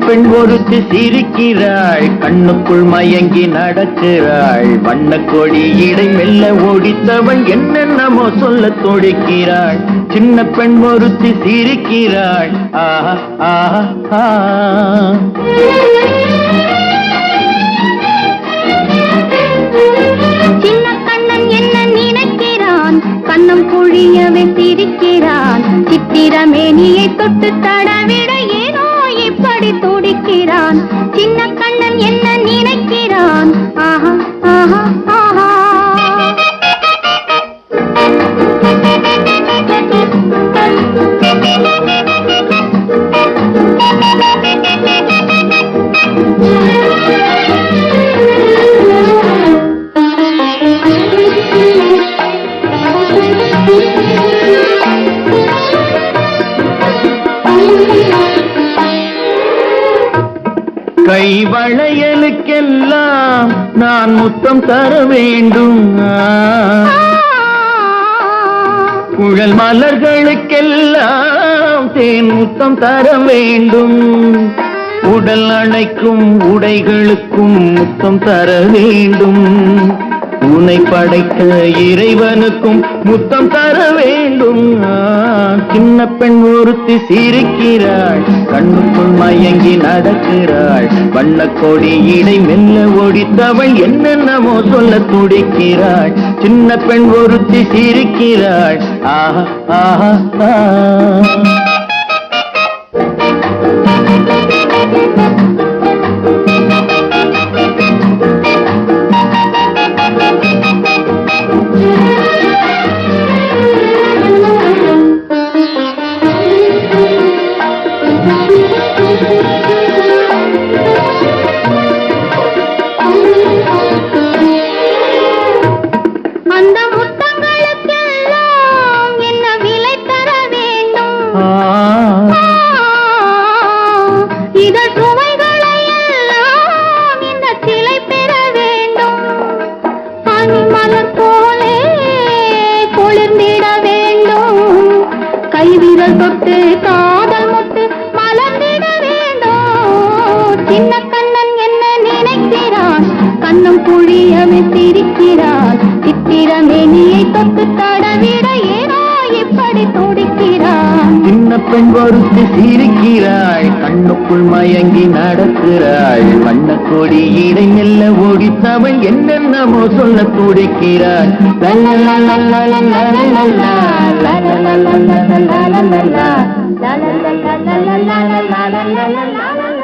பெண் ஒருத்தி சிரிக்கிறாள், கண்ணுக்குள் மயங்கி நடக்கிறாள். வண்ணக்கொடி இடை மெல்ல ஓடித்தவள் என்னென்னமோ சொல்ல துடிக்கிறாள். சின்ன பெண் ஒருத்தி சிரிக்கிறாள். ஆஹா ஆஹா சின்ன கண்ணன் என்ன நினைக்கிறான், கண்ணம் பொழியவே சிரிக்கிறான். சித்திரமேனியை தொட்டு தடவிட ஏனோ இப்படி துடிக்கிறான். சின்ன கண்ணன் என்ன நினைக்கிறான். ஆஹா ஆஹா ஆஹா கை வளையலுக்கெல்லாம் நான் முத்தம் தர வேண்டும். குழல் மலர்களுக்கெல்லாம் தேன் முத்தம் தர வேண்டும். உடல் அணைக்கும் உடைகளுக்கும் முத்தம் தர வேண்டும். உன்னை படைத்த இறைவனுக்கும் முத்தம் தர வேண்டும். சின்ன பெண் ஒருத்தி சிரிக்கிறாள், கண்ணுக்குள் மயங்கி நடக்கிறாள். வண்ணக்கொடி இடை மெல்ல ஓடித்தவள் என்னென்னமோ சொல்ல துடிக்கிறாள். சின்ன பெண் ஒருத்தி சிரிக்கிறாள். ஆஹா ஆஹா அந்த முத்தங்களுக்கெல்லாம் என்ன விலை தர வேண்டும். இதழ் சுவைகளை எல்லாம் இந்த சிலை பெற வேண்டும். பனிமலர் போலே குளிர்ந்திட வேண்டும். கைவிரல் தொட்டு காதல் முத்து மலர்ந்திட வேண்டும். சின்ன கண்ணன் என்ன நினைக்கிறான், கண்ணம் புழியவே சிரிக்கிறான். சித்திரமேனியை தொட்டு தடவிட ஏனோ இப்படி துடிக்கிறான். சின்ன பெண் ஒருத்தி சிரிக்கிறாள், கண்ணுக்குள் மயங்கி நடக்கிறாள். வண்ணக்கொடி இடை மெல்ல ஓடித்தவள் என்னென்னமோ சொல்ல துடிக்கிறாள். la la la la la la la la la la la la la la la la la la la